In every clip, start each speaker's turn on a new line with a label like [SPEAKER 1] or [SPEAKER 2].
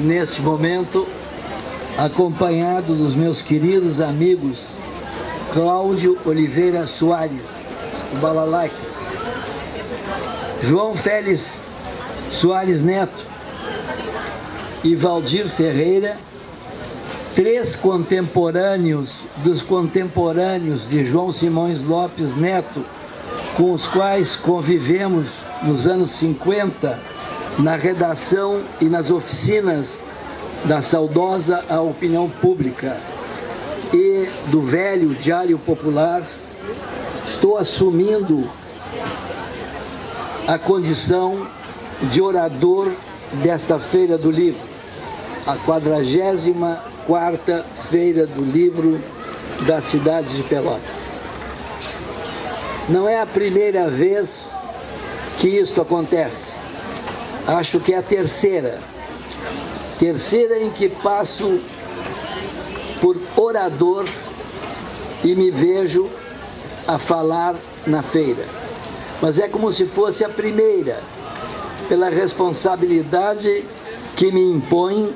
[SPEAKER 1] neste momento, acompanhado dos meus queridos amigos Cláudio Oliveira Soares, o Balalaika, João Félix Soares Neto e Valdir Ferreira, três contemporâneos dos contemporâneos de João Simões Lopes Neto, com os quais convivemos nos anos 50, na redação e nas oficinas da saudosa A Opinião Pública e do velho Diário Popular. Estou assumindo a condição de orador desta Feira do Livro, a 44ª Feira do Livro da cidade de Pelotas. Não é a primeira vez que isto acontece. Acho que é a terceira em que passo por orador e me vejo a falar na feira. Mas é como se fosse a primeira, pela responsabilidade que me impõe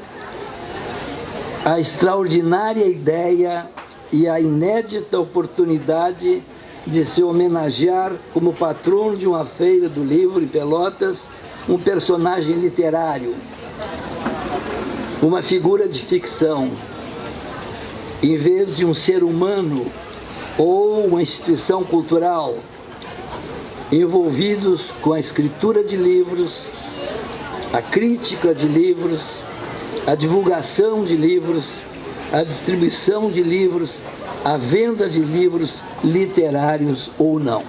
[SPEAKER 1] a extraordinária ideia e a inédita oportunidade de se homenagear como patrono de uma feira do livro em Pelotas, um personagem literário, uma figura de ficção, em vez de um ser humano ou uma instituição cultural, envolvidos com a escritura de livros, a crítica de livros, a divulgação de livros, a distribuição de livros, a venda de livros literários ou não.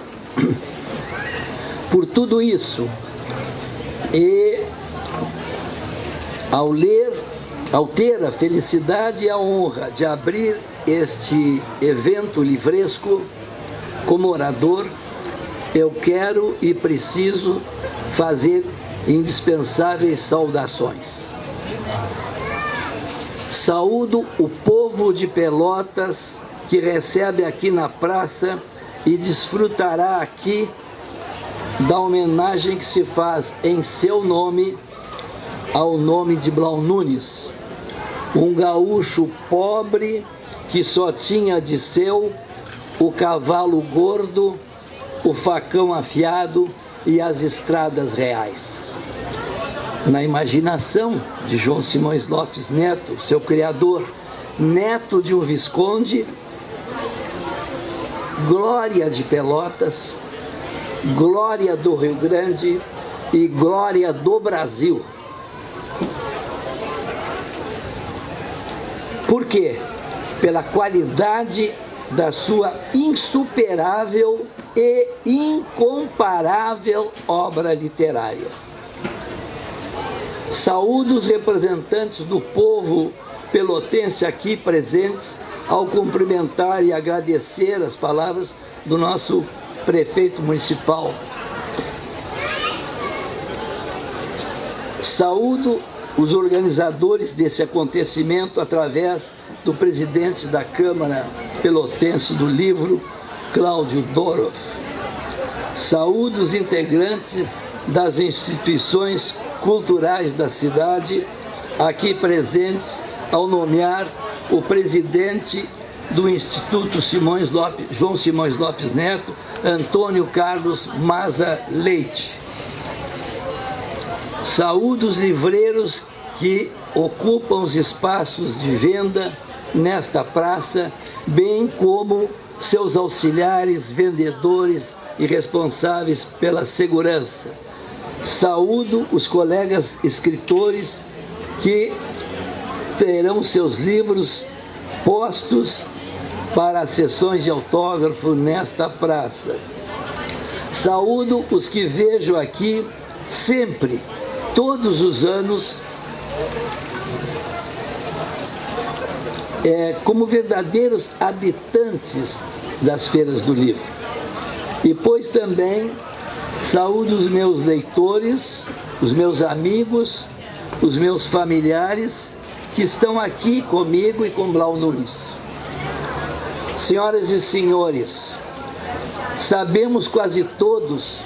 [SPEAKER 1] Por tudo isso, e ao ter a felicidade e a honra de abrir este evento livresco como orador, eu quero e preciso fazer indispensáveis saudações. Saúdo o povo de Pelotas que recebe aqui na praça e desfrutará aqui da homenagem que se faz em seu nome ao nome de Blau Nunes, um gaúcho pobre que só tinha de seu o cavalo gordo, o facão afiado e as estradas reais. Na imaginação de João Simões Lopes Neto, seu criador, neto de um visconde, glória de Pelotas, glória do Rio Grande e glória do Brasil. Por quê? Pela qualidade da sua insuperável e incomparável obra literária. Saúdo os representantes do povo pelotense aqui presentes ao cumprimentar e agradecer as palavras do nosso prefeito municipal. Saúdo os organizadores desse acontecimento através do presidente da Câmara Pelotense do Livro, Cláudio Dorof. Saúdo os integrantes das instituições culturais da cidade, aqui presentes ao nomear o presidente do Instituto João Simões Lopes Neto, Antônio Carlos Maza Leite. Saúdo os livreiros que ocupam os espaços de venda nesta praça, bem como seus auxiliares, vendedores e responsáveis pela segurança. Saúdo os colegas escritores que terão seus livros postos para as sessões de autógrafo nesta praça. Saúdo os que vejo aqui sempre, todos os anos, como verdadeiros habitantes das feiras do livro. E pois também saúdo os meus leitores, os meus amigos, os meus familiares que estão aqui comigo e com Blau Nunes. Senhoras e senhores, sabemos quase todos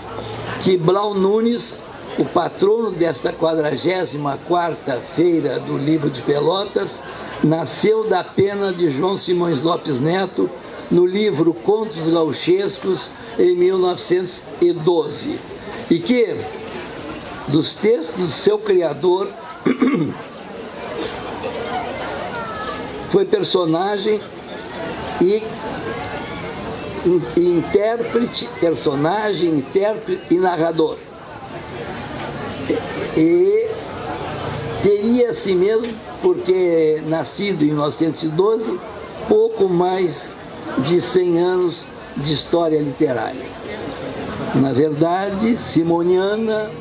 [SPEAKER 1] que Blau Nunes o patrono desta 44ª Feira do Livro de Pelotas, nasceu da pena de João Simões Lopes Neto no livro Contos Gauchescos, em 1912, e que, dos textos do seu criador, foi personagem e intérprete e narrador. E teria assim mesmo, porque nascido em 1912, pouco mais de 100 anos de história literária. Na verdade, simoniana,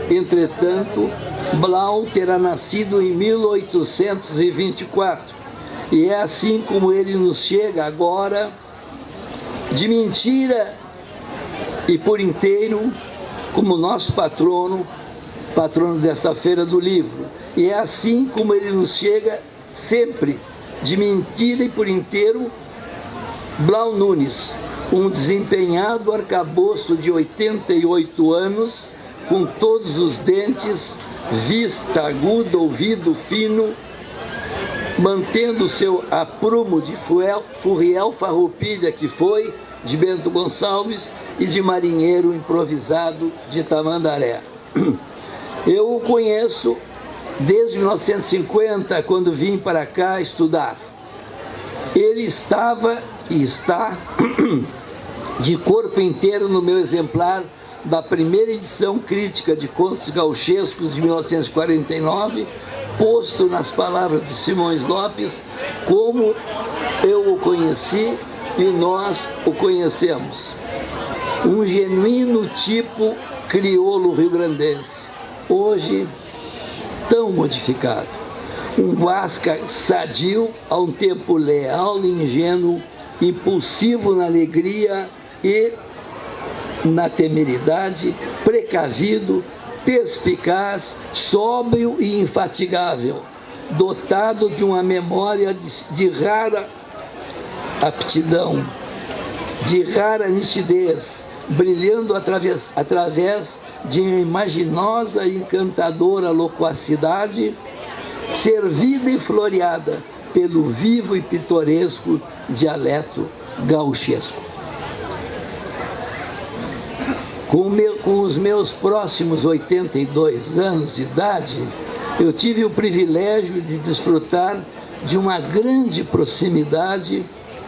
[SPEAKER 1] entretanto, Blau terá nascido em 1824, e é assim como ele nos chega agora, de mentira e por inteiro, como nosso patrono desta Feira do Livro. E é assim como ele nos chega sempre, de mentira e por inteiro, Blau Nunes, um desempenhado arcabouço de 88 anos, com todos os dentes, vista aguda, ouvido fino, mantendo seu aprumo de Furriel Farroupilha, que foi, de Bento Gonçalves, e de marinheiro improvisado de Tamandaré. Eu o conheço desde 1950, quando vim para cá estudar. Ele estava e está de corpo inteiro no meu exemplar da primeira edição crítica de Contos Gauchescos de 1949, posto nas palavras de Simões Lopes, como eu o conheci e nós o conhecemos. Um genuíno tipo crioulo rio-grandense, hoje tão modificado. Um guasca sadio, a um tempo leal e ingênuo, impulsivo na alegria e na temeridade, precavido, perspicaz, sóbrio e infatigável, dotado de uma memória de rara aptidão, de rara nitidez, brilhando através de uma imaginosa e encantadora loquacidade, servida e floreada pelo vivo e pitoresco dialeto gauchesco. Com os meus próximos 82 anos de idade, eu tive o privilégio de desfrutar de uma grande proximidade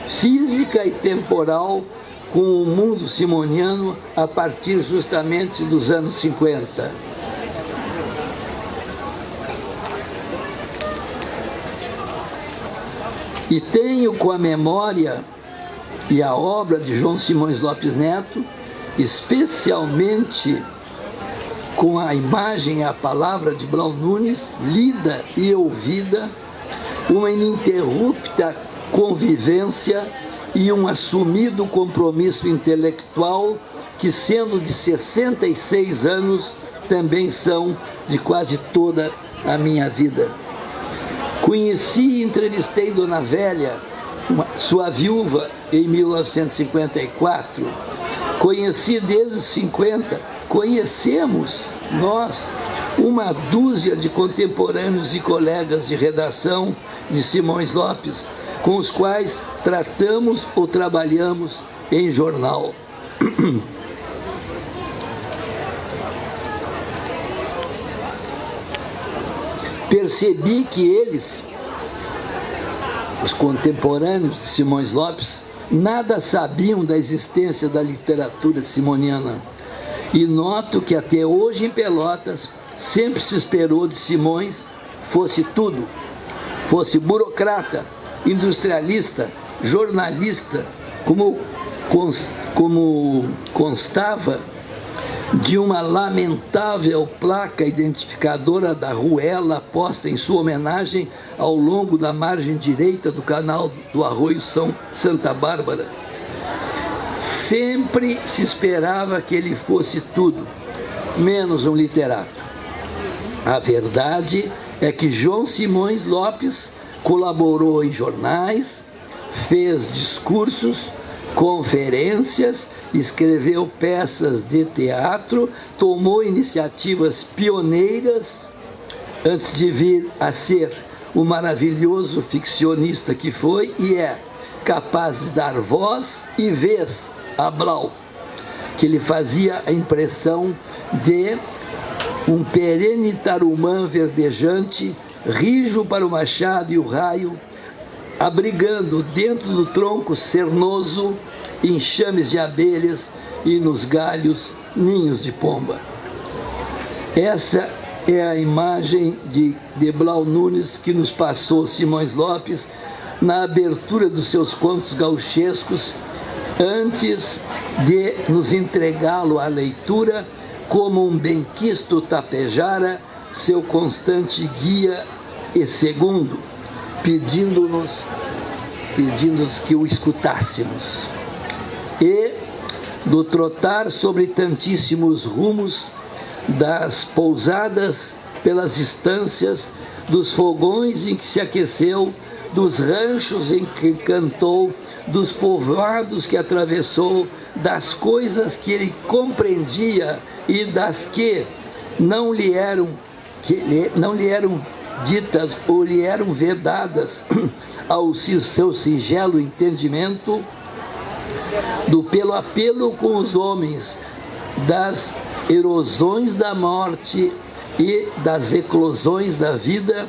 [SPEAKER 1] física e temporal com o mundo simoniano a partir justamente dos anos 50. E tenho com a memória e a obra de João Simões Lopes Neto, especialmente com a imagem e a palavra de Blau Nunes, lida e ouvida, uma ininterrupta convivência e um assumido compromisso intelectual que, sendo de 66 anos, também são de quase toda a minha vida. Conheci e entrevistei Dona Velha, sua viúva, em 1954. Conheci desde os 50, conhecemos, nós, uma dúzia de contemporâneos e colegas de redação de Simões Lopes, com os quais tratamos ou trabalhamos em jornal. Percebi que eles, os contemporâneos de Simões Lopes, nada sabiam da existência da literatura simoniana. E noto que até hoje em Pelotas sempre se esperou de Simões fosse tudo, fosse burocrata, industrialista, jornalista, como constava de uma lamentável placa identificadora da Ruela posta em sua homenagem ao longo da margem direita do canal do Arroio Santa Bárbara. Sempre se esperava que ele fosse tudo, menos um literato. A verdade é que João Simões Lopes colaborou em jornais, fez discursos, conferências escreveu peças de teatro, tomou iniciativas pioneiras antes de vir a ser o maravilhoso ficcionista que foi e é capaz de dar voz e vez a Blau, que lhe fazia a impressão de um perene tarumã verdejante, rijo para o machado e o raio, abrigando dentro do tronco cernoso enxames de abelhas e nos galhos ninhos de pomba. Essa é a imagem de Blau Nunes que nos passou Simões Lopes na abertura dos seus contos gauchescos, antes de nos entregá-lo à leitura como um benquisto tapejara, seu constante guia e segundo, pedindo-nos que o escutássemos. E, do trotar sobre tantíssimos rumos, das pousadas pelas estâncias, dos fogões em que se aqueceu, dos ranchos em que cantou, dos povoados que atravessou, das coisas que ele compreendia e das que não lhe eram ditas ou lhe eram vedadas ao seu singelo entendimento, do pelo a pelo com os homens, das erosões da morte e das eclosões da vida,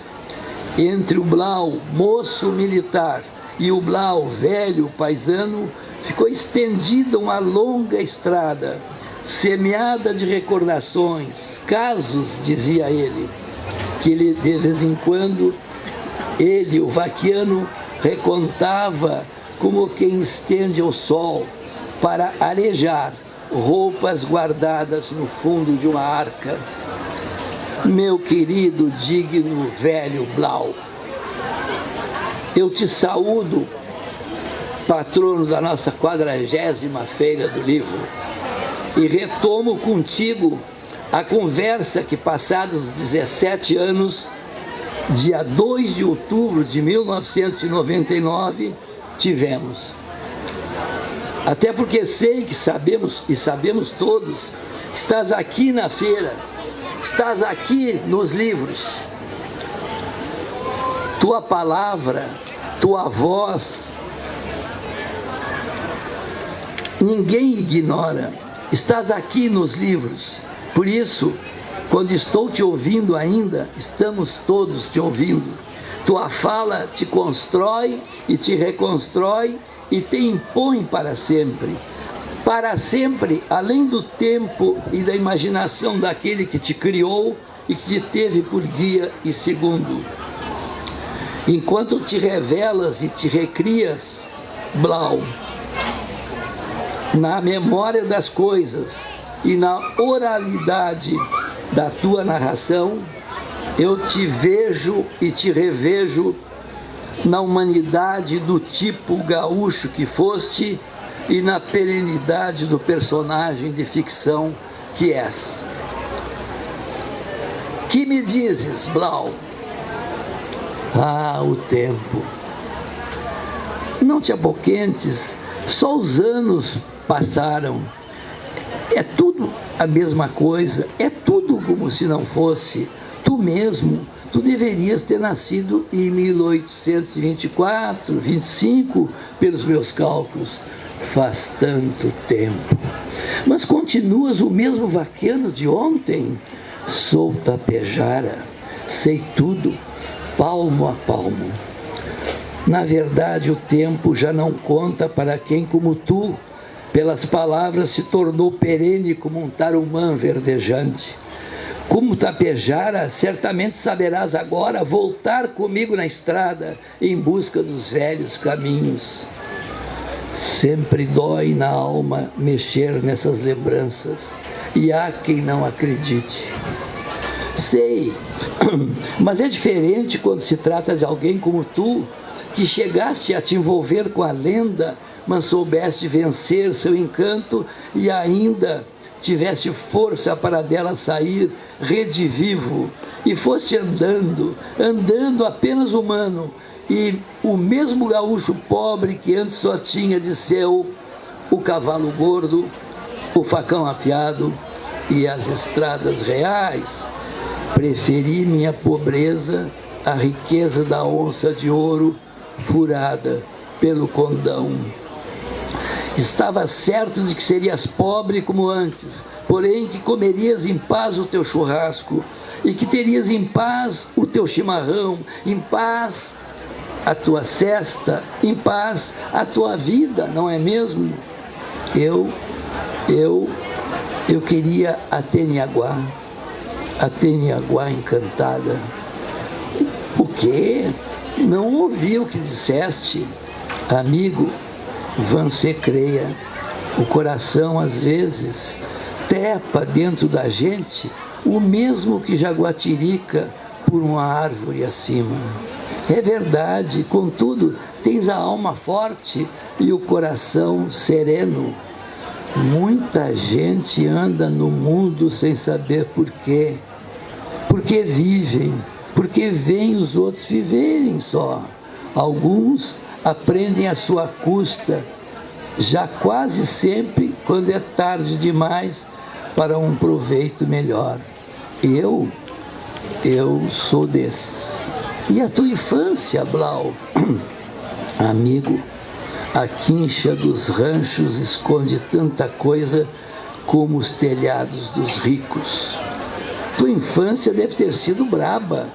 [SPEAKER 1] entre o Blau, moço militar, e o Blau, velho paisano, ficou estendida uma longa estrada, semeada de recordações, casos, dizia ele, que ele, de vez em quando, ele, o vaquiano, recontava como quem estende ao sol para arejar roupas guardadas no fundo de uma arca. Meu querido, digno velho Blau, eu te saúdo, patrono da nossa 40ª Feira do Livro, e retomo contigo a conversa que, passados 17 anos, dia 2 de outubro de 1999, tivemos. Até porque sei que sabemos, e sabemos todos, estás aqui na feira, estás aqui nos livros. Tua palavra, tua voz, ninguém ignora. Estás aqui nos livros. Por isso, quando estou te ouvindo ainda, estamos todos te ouvindo. Tua fala te constrói e te reconstrói e te impõe para sempre. Para sempre, além do tempo e da imaginação daquele que te criou e que te teve por guia e segundo. Enquanto te revelas e te recrias, Blau, na memória das coisas e na oralidade da tua narração, eu te vejo e te revejo na humanidade do tipo gaúcho que foste e na perenidade do personagem de ficção que és. Que me dizes, Blau? Ah, o tempo. Não te apoquentes, só os anos passaram. É tudo a mesma coisa, é tudo como se não fosse. Tu mesmo, tu deverias ter nascido em 1824, 25, pelos meus cálculos. Faz tanto tempo. Mas continuas o mesmo vaquiano de ontem? Sou tapejara, sei tudo, palmo a palmo. Na verdade, o tempo já não conta para quem como tu, pelas palavras, se tornou perene como um tarumã verdejante. Como tapejara, certamente saberás agora voltar comigo na estrada em busca dos velhos caminhos. Sempre dói na alma mexer nessas lembranças, e há quem não acredite. Sei, mas é diferente quando se trata de alguém como tu, que chegaste a te envolver com a lenda, mas soubeste vencer seu encanto e ainda tiveste força para dela sair redivivo, e foste andando apenas humano, e o mesmo gaúcho pobre que antes só tinha de seu o cavalo gordo, o facão afiado e as estradas reais. Preferi minha pobreza à riqueza da onça de ouro furada pelo condão. Estava certo de que serias pobre como antes, porém que comerias em paz o teu churrasco e que terias em paz o teu chimarrão, em paz a tua cesta, em paz a tua vida, não é mesmo? Eu queria a Teniaguá encantada. O quê? Não ouvi o que disseste, amigo. Você creia, o coração às vezes trepa dentro da gente, o mesmo que jaguatirica por uma árvore acima. É verdade, contudo, tens a alma forte e o coração sereno. Muita gente anda no mundo sem saber por quê. Porque vivem, porque veem os outros viverem só. Alguns aprendem à sua custa, já quase sempre quando é tarde demais para um proveito melhor. Eu sou desses. E a tua infância, Blau? Amigo, a quincha dos ranchos esconde tanta coisa como os telhados dos ricos. Tua infância deve ter sido braba.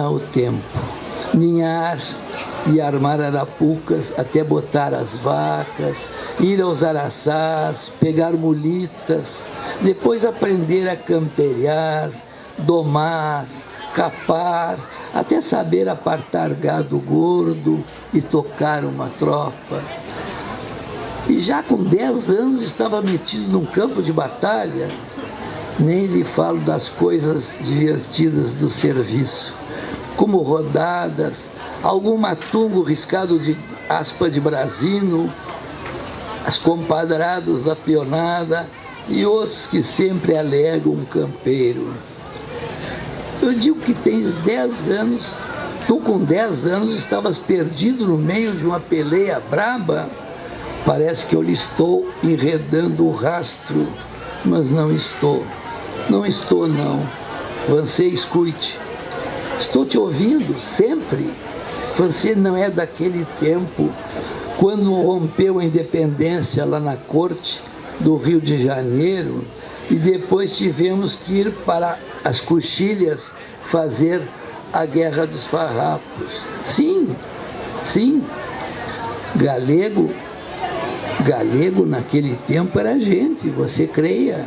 [SPEAKER 1] O tempo. Ninhar e armar arapucas até botar as vacas, ir aos araçás, pegar mulitas, depois aprender a camperiar, domar, capar, até saber apartar gado gordo e tocar uma tropa. E já com 10 anos estava metido num campo de batalha. Nem lhe falo das coisas divertidas do serviço, como rodadas, algum matungo riscado de aspa de brasino, as compadradas da pionada e outros que sempre alegam um campeiro. Eu digo que tens 10 anos, tu com 10 anos estavas perdido no meio de uma peleia braba. Parece que eu lhe estou enredando o rastro, mas não estou. Não estou, não. Você escute. Estou te ouvindo sempre. Você não é daquele tempo quando rompeu a independência lá na corte do Rio de Janeiro e depois tivemos que ir para as Coxilhas fazer a Guerra dos Farrapos. Sim. Galego naquele tempo era gente, você creia.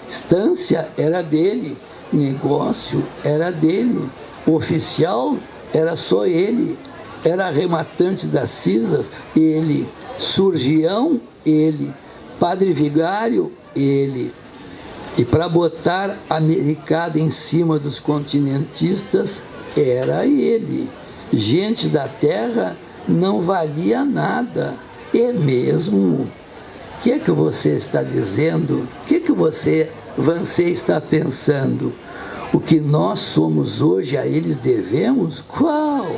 [SPEAKER 1] Estância era dele, negócio era dele, oficial era só ele, era arrematante das cisas, ele, surgião, ele, padre vigário, ele. E para botar a americada em cima dos continentistas, era ele. Gente da terra não valia nada, é mesmo. O que é que você está dizendo? O que é que você está pensando? O que nós somos hoje a eles devemos? Qual?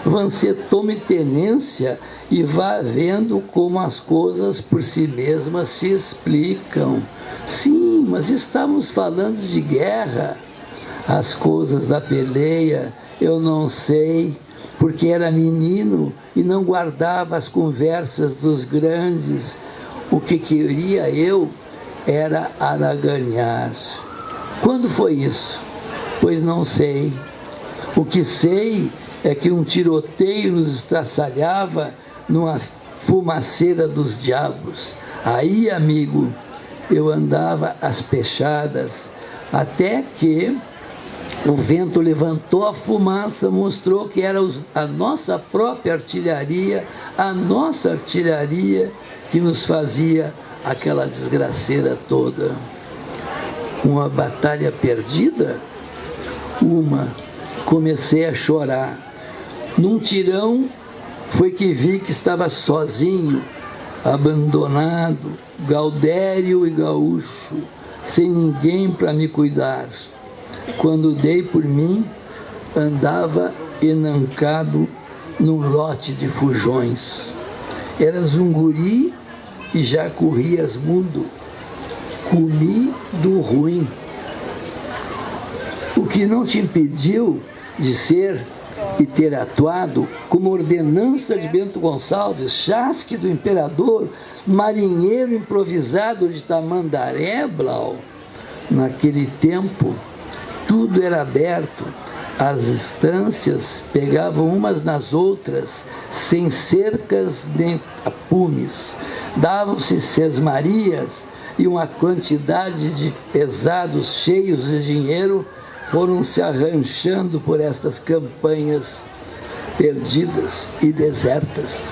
[SPEAKER 1] Você tome tenência e vá vendo como as coisas por si mesmas se explicam. Sim, mas estamos falando de guerra. As coisas da peleia, eu não sei, porque era menino e não guardava as conversas dos grandes. O que queria eu era araganhar. Quando foi isso? Pois não sei. O que sei é que um tiroteio nos estraçalhava numa fumaceira dos diabos. Aí, amigo, eu andava às pechadas, até que o vento levantou a fumaça, mostrou que era a nossa própria artilharia, a nossa artilharia que nos fazia aquela desgraceira toda. Uma batalha perdida? Comecei a chorar. Num tirão foi que vi que estava sozinho, abandonado, gaudério e gaúcho, sem ninguém para me cuidar. Quando dei por mim, andava enancado num lote de fujões. Eras um guri e já corrias mundo. Comi do ruim. O que não te impediu de ser e ter atuado como ordenança de Bento Gonçalves, chasque do imperador, marinheiro improvisado de Tamandaré, Blau. Naquele tempo, tudo era aberto, as estâncias pegavam umas nas outras, sem cercas nem tapumes, davam-se sesmarias e uma quantidade de pesados cheios de dinheiro foram se arranchando por estas campanhas perdidas e desertas.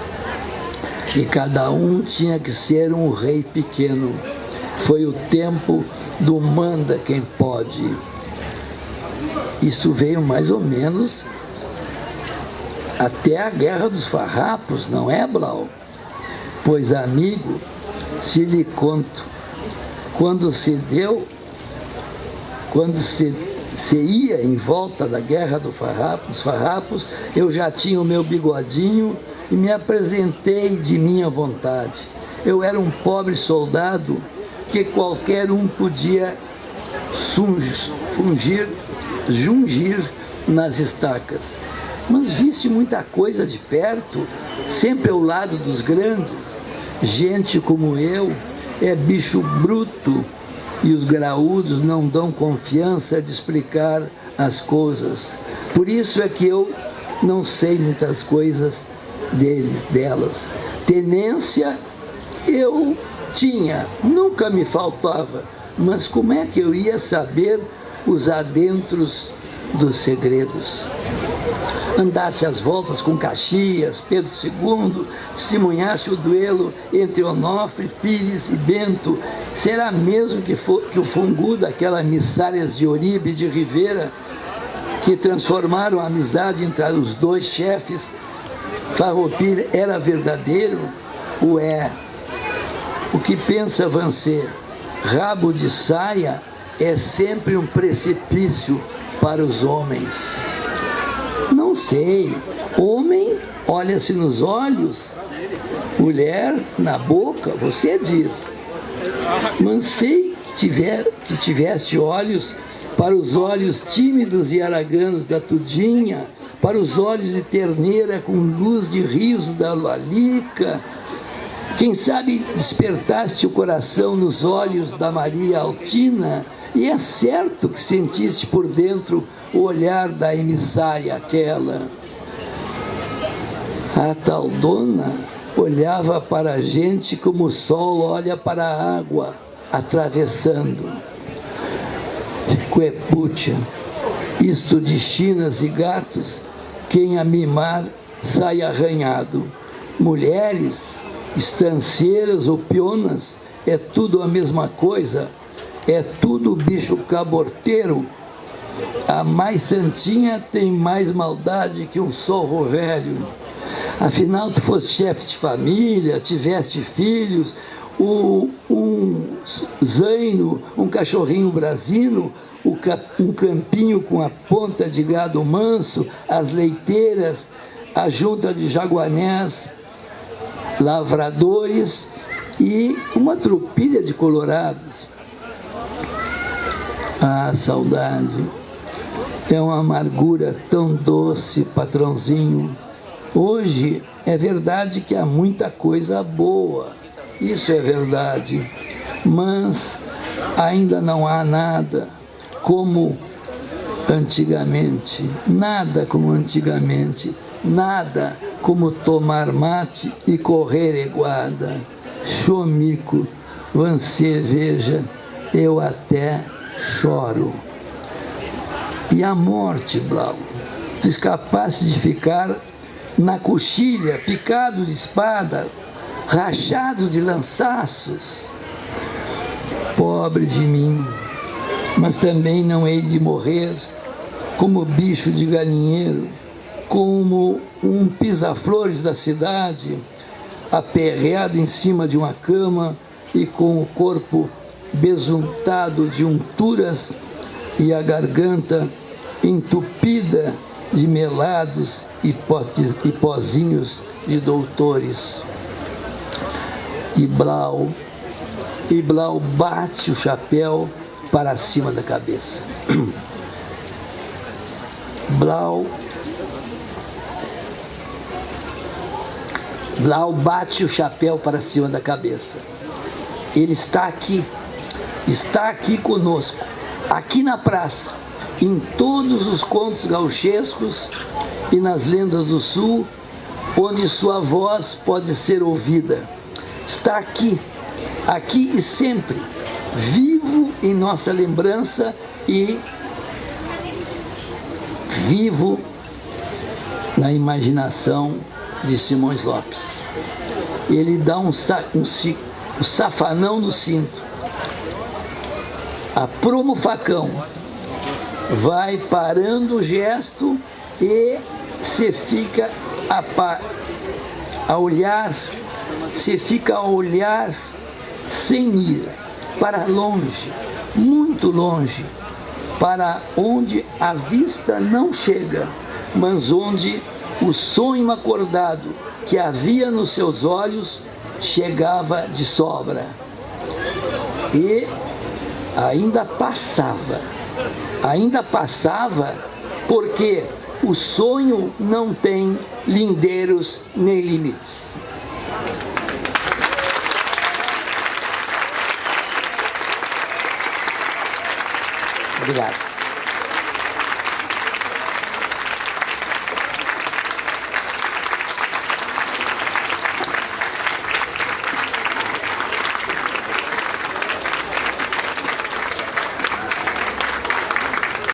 [SPEAKER 1] E cada um tinha que ser um rei pequeno. Foi o tempo do manda quem pode. Isso veio mais ou menos até a Guerra dos Farrapos, não é, Blau? Pois, amigo, se lhe conto, quando se ia em volta da Guerra dos Farrapos, eu já tinha o meu bigodinho e me apresentei de minha vontade. Eu era um pobre soldado que qualquer um podia jungir nas estacas. Mas viste muita coisa de perto, sempre ao lado dos grandes. Gente como eu é bicho bruto e os graúdos não dão confiança de explicar as coisas. Por isso é que eu não sei muitas coisas delas. Tenência eu tinha, nunca me faltava, mas como é que eu ia saber os adentros dos segredos? Andasse às voltas com Caxias, Pedro II, testemunhasse o duelo entre Onofre, Pires e Bento. Será mesmo que o fungo daquela emissárias de Oribe e de Rivera, que transformaram a amizade entre os dois chefes, Farroupilha, era verdadeiro? Ou é? O que pensa Vancê? Rabo de saia é sempre um precipício para os homens. Não sei. Homem olha-se nos olhos, mulher na boca, você diz. Mas sei que tiveste olhos para os olhos tímidos e araganos da Tudinha, para os olhos de terneira com luz de riso da Lalica. Quem sabe despertaste o coração nos olhos da Maria Altina, e é certo que sentiste por dentro o olhar da emissária aquela. A tal dona olhava para a gente como o sol olha para a água, atravessando. Cuepúcia, isto de chinas e gatos, quem a mimar sai arranhado. Mulheres, estanceiras ou pionas, é tudo a mesma coisa, é tudo bicho caborteiro. A mais santinha tem mais maldade que um sorro velho. Afinal, tu foste chefe de família, tiveste filhos, um zaino, um cachorrinho brasino, um campinho com a ponta de gado manso, as leiteiras, a junta de jaguanés, lavradores e uma tropilha de colorados. Ah, saudade, é uma amargura tão doce, patrãozinho. Hoje é verdade que há muita coisa boa, isso é verdade, mas ainda não há nada como antigamente, nada como antigamente, nada como tomar mate e correr eguada. Chomico, Vancê, veja, eu até choro. E a morte, Blau? Tu escapaste de ficar na coxilha, picado de espada, rachado de lançaços. Pobre de mim, mas também não hei de morrer como bicho de galinheiro, como um pisa-flores da cidade, aperreado em cima de uma cama e com o corpo besuntado de unturas e a garganta entupida de melados e pozinhos de doutores. E Blau bate o chapéu para cima da cabeça. Blau bate o chapéu para cima da cabeça. Ele está aqui conosco, aqui na praça, em todos os contos gauchescos e nas lendas do Sul, onde sua voz pode ser ouvida. Está aqui e sempre, vivo em nossa lembrança e vivo na imaginação de Simões Lopes. Ele dá um safanão no cinto, apruma o facão, vai parando o gesto e se fica a olhar sem ir para longe, muito longe, para onde a vista não chega, mas onde o sonho acordado que havia nos seus olhos chegava de sobra. E ainda passava porque o sonho não tem lindeiros nem limites. Obrigado.